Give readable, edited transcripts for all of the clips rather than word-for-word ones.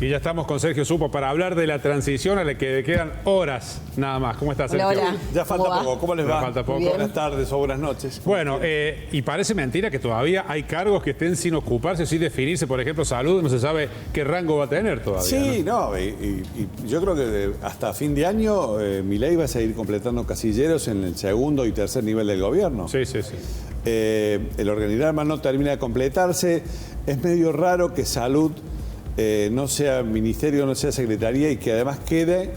Y ya estamos con Sergio Supo para hablar de la transición a la que quedan horas nada más. ¿Cómo estás, Sergio? Hola, hola. Ya falta poco. ¿Cómo les va? Ya falta poco. Buenas tardes o buenas noches. Bueno, y parece mentira que todavía hay cargos que estén sin ocuparse, sin definirse. Por ejemplo, salud, no se sabe qué rango va a tener todavía. Sí, y yo creo que hasta fin de año Milei va a seguir completando casilleros en el segundo y tercer nivel del gobierno. Sí. El organigrama no termina de completarse. Es medio raro que salud no sea ministerio, no sea secretaría y que además quede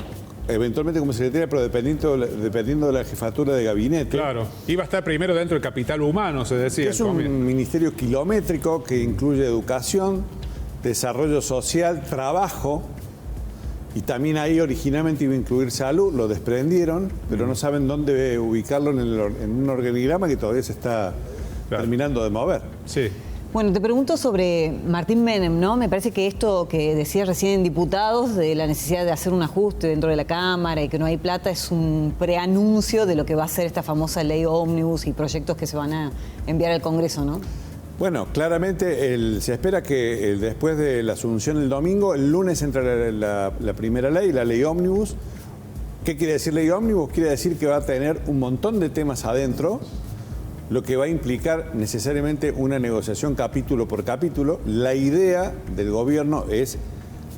eventualmente como secretaria, pero dependiendo de la jefatura de gabinete. Claro, iba a estar primero dentro del capital humano, se decía. Es un ministerio kilométrico que incluye educación, desarrollo social, trabajo, y también ahí originalmente iba a incluir salud, lo desprendieron, pero no saben dónde ubicarlo en un organigrama que todavía se está terminando de mover. Sí. Bueno, te pregunto sobre Martín Menem, ¿no? Me parece que esto que decías recién en diputados, de la necesidad de hacer un ajuste dentro de la Cámara y que no hay plata, es un preanuncio de lo que va a ser esta famosa ley ómnibus y proyectos que se van a enviar al Congreso, ¿no? Bueno, claramente se espera que después de la asunción el domingo, el lunes entra la primera ley, la ley ómnibus. ¿Qué quiere decir ley ómnibus? Quiere decir que va a tener un montón de temas adentro, lo que va a implicar necesariamente una negociación capítulo por capítulo. La idea del gobierno es,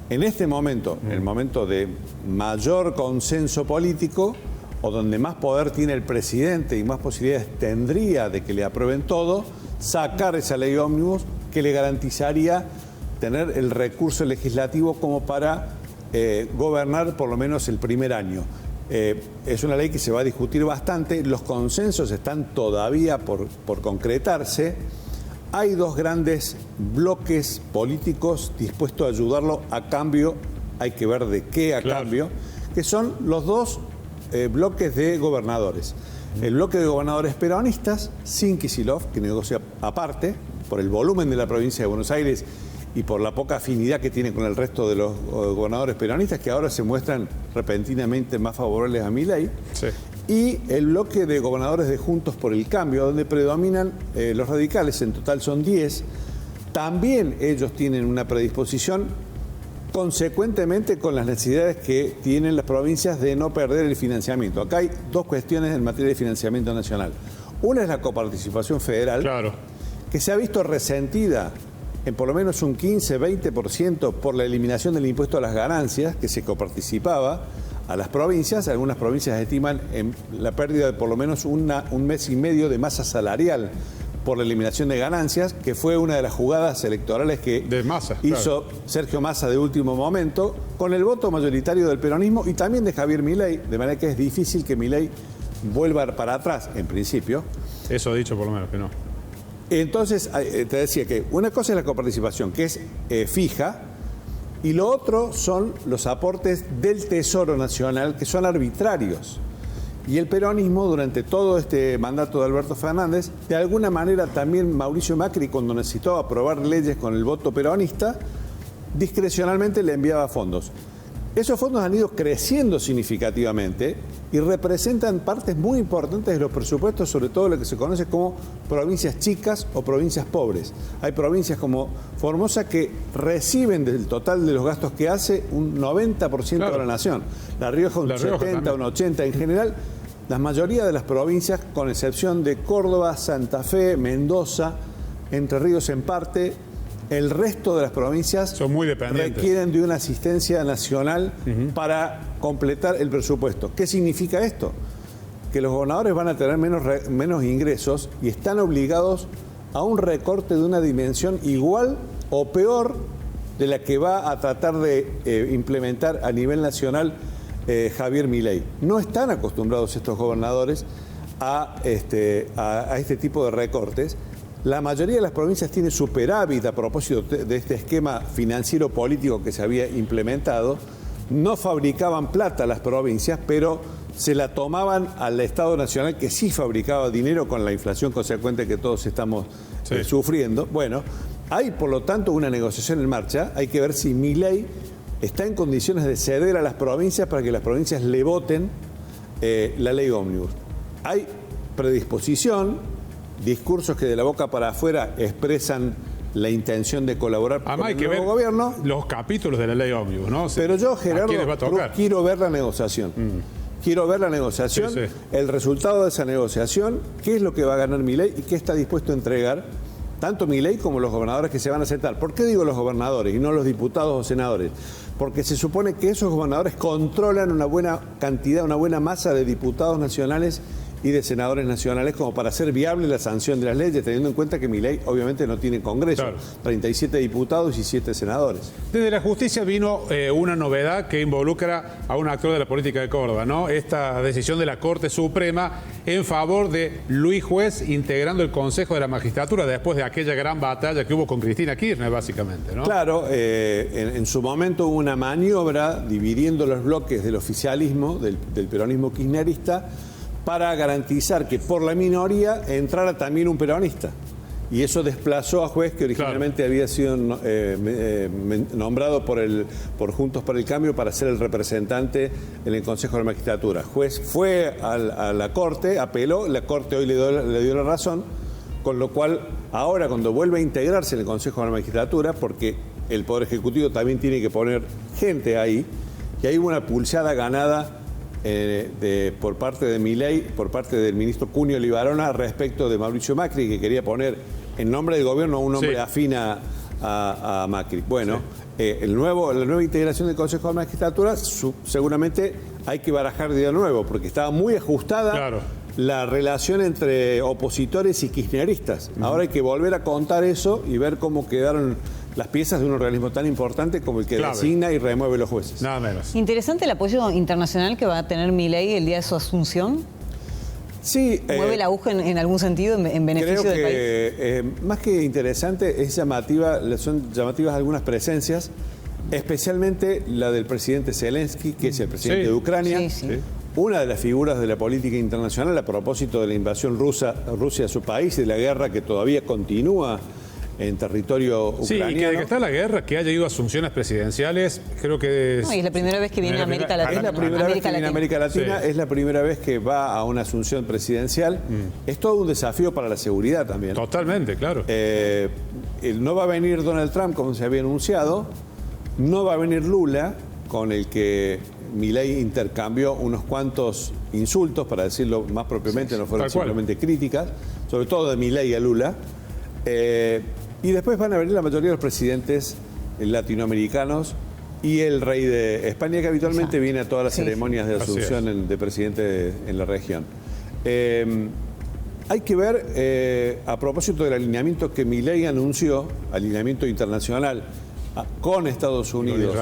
en este momento, el momento de mayor consenso político, o donde más poder tiene el presidente y más posibilidades tendría de que le aprueben todo, sacar esa ley ómnibus que le garantizaría tener el recurso legislativo como para gobernar por lo menos el primer año. Es una ley que se va a discutir bastante, los consensos están todavía por concretarse. Hay dos grandes bloques políticos dispuestos a ayudarlo a cambio, hay que ver de qué a cambio, que son los dos bloques de gobernadores. El bloque de gobernadores peronistas, sin Kicillof, que negocia aparte, por el volumen de la provincia de Buenos Aires y por la poca afinidad que tiene con el resto de los gobernadores peronistas, que ahora se muestran repentinamente más favorables a Milei. Sí. Y el bloque de gobernadores de Juntos por el Cambio, donde predominan los radicales, en total son 10. También ellos tienen una predisposición, consecuentemente con las necesidades que tienen las provincias de no perder el financiamiento. Acá hay dos cuestiones en materia de financiamiento nacional. Una es la coparticipación federal, que se ha visto resentida en por lo menos un 15-20% por la eliminación del impuesto a las ganancias, que se coparticipaba a las provincias. Algunas provincias estiman en la pérdida de por lo menos un mes y medio de masa salarial por la eliminación de ganancias, que fue una de las jugadas electorales que hizo Sergio Massa de último momento, con el voto mayoritario del peronismo y también de Javier Milei, de manera que es difícil que Milei vuelva para atrás, en principio. Eso ha dicho por lo menos que no. Entonces, te decía que una cosa es la coparticipación, que es fija, y lo otro son los aportes del Tesoro Nacional, que son arbitrarios. Y el peronismo, durante todo este mandato de Alberto Fernández, de alguna manera también Mauricio Macri, cuando necesitó aprobar leyes con el voto peronista, discrecionalmente le enviaba fondos. Esos fondos han ido creciendo significativamente y representan partes muy importantes de los presupuestos, sobre todo lo que se conoce como provincias chicas o provincias pobres. Hay provincias como Formosa que reciben del total de los gastos que hace un 90% de la nación. La Rioja un 70, un 80%. En general, la mayoría de las provincias, con excepción de Córdoba, Santa Fe, Mendoza, Entre Ríos en parte, el resto de las provincias son muy dependientes, requieren de una asistencia nacional para completar el presupuesto. ¿Qué significa esto? Que los gobernadores van a tener menos ingresos y están obligados a un recorte de una dimensión igual o peor de la que va a tratar de implementar a nivel nacional Javier Milei. No están acostumbrados estos gobernadores a este tipo de recortes. La mayoría de las provincias tiene superávit a propósito de este esquema financiero político que se había implementado. No fabricaban plata las provincias, pero se la tomaban al Estado Nacional, que sí fabricaba dinero con la inflación consecuente que todos estamos sufriendo. Bueno, hay por lo tanto una negociación en marcha. Hay que ver si Milei está en condiciones de ceder a las provincias para que las provincias le voten la ley ómnibus. Hay predisposición, discursos que de la boca para afuera expresan la intención de colaborar Además, con hay el que ver nuevo gobierno. los capítulos de la ley ómnibus, ¿no? Pero yo, Gerardo, ¿a quiénes va a tocar? quiero ver la negociación. Quiero ver la negociación, Sí, sí. el resultado de esa negociación, qué es lo que va a ganar Milei y qué está dispuesto a entregar tanto Milei como los gobernadores que se van a sentar. ¿Por qué digo los gobernadores y no los diputados o senadores? Porque se supone que esos gobernadores controlan una buena cantidad, una buena masa de diputados nacionales y de senadores nacionales como para hacer viable la sanción de las leyes, teniendo en cuenta que Milei obviamente no tiene Congreso, Claro. 37 diputados y 7 senadores. Desde la justicia vino una novedad que involucra a un actor de la política de Córdoba, ¿no? Esta decisión de la Corte Suprema en favor de Luis Juez integrando el Consejo de la Magistratura después de aquella gran batalla que hubo con Cristina Kirchner, básicamente, ¿no? Claro, en su momento hubo una maniobra dividiendo los bloques del oficialismo, del peronismo kirchnerista, para garantizar que por la minoría entrara también un peronista. Y eso desplazó a Juez, que originalmente había sido nombrado por Juntos por el Cambio para ser el representante en el Consejo de la Magistratura. Juez fue a la Corte, apeló, la Corte hoy le dio la razón, con lo cual ahora cuando vuelve a integrarse en el Consejo de la Magistratura, porque el Poder Ejecutivo también tiene que poner gente ahí, y hay una pulseada ganada por parte de Milei, por parte del ministro Cunio Libarona respecto de Mauricio Macri, que quería poner en nombre del gobierno a un hombre afín a Macri. Bueno, la nueva integración del Consejo de la Magistratura seguramente hay que barajar de nuevo, porque estaba muy ajustada la relación entre opositores y kirchneristas. Ahora hay que volver a contar eso y ver cómo quedaron las piezas de un organismo tan importante como el que designa y remueve los jueces. Nada menos. Interesante el apoyo internacional que va a tener Milei el día de su asunción. Sí. ¿Mueve la aguja en algún sentido en beneficio del país? Creo que más que interesante, es llamativa, son llamativas algunas presencias, especialmente la del presidente Zelensky, que es el presidente de Ucrania. Una de las figuras de la política internacional a propósito de la invasión Rusia a su país y de la guerra que todavía continúa en territorio ucraniano. Sí, y que de que está la guerra, que haya ido a asunciones presidenciales, creo que es... No, y es la primera vez que viene a América Latina. Es la primera vez que viene a América Latina, es la primera vez que va a una asunción presidencial. Es todo un desafío para la seguridad también. Totalmente, claro. No va a venir Donald Trump, como se había anunciado, no va a venir Lula, con el que Milei intercambió unos cuantos insultos, para decirlo más propiamente, no fueron simplemente críticas, sobre todo de Milei a Lula. Y después van a venir la mayoría de los presidentes latinoamericanos y el rey de España, que habitualmente viene a todas las ceremonias de asunción de presidente en la región. Hay que ver, a propósito del alineamiento que Milei anunció, alineamiento internacional con Estados Unidos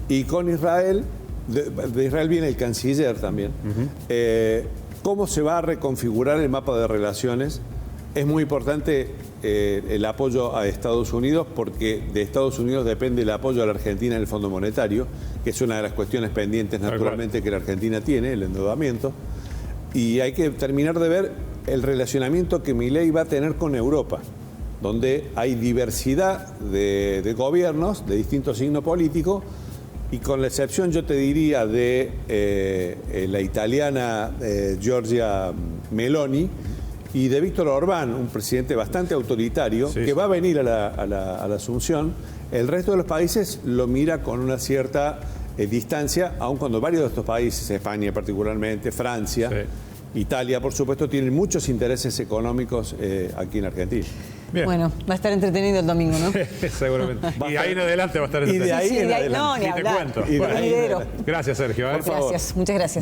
y con Israel, de Israel viene el canciller también, cómo se va a reconfigurar el mapa de relaciones. Es muy importante el apoyo a Estados Unidos, porque de Estados Unidos depende el apoyo a la Argentina en el Fondo Monetario, que es una de las cuestiones pendientes naturalmente que la Argentina tiene, el endeudamiento. Y hay que terminar de ver el relacionamiento que Milei va a tener con Europa, donde hay diversidad de gobiernos de distinto signo político, y con la excepción, yo te diría, de la italiana Giorgia Meloni y de Víctor Orbán, un presidente bastante autoritario, que va a venir a la asunción. El resto de los países lo mira con una cierta distancia, aun cuando varios de estos países, España particularmente, Francia, Italia, por supuesto, tienen muchos intereses económicos aquí en Argentina. Bien. Bueno, va a estar entretenido el domingo, ¿no? Seguramente. Y ahí en adelante va a estar entretenido. Y de ahí en adelante. No, ni hablar. Te cuento. Bueno, gracias, Sergio. Gracias, muchas gracias.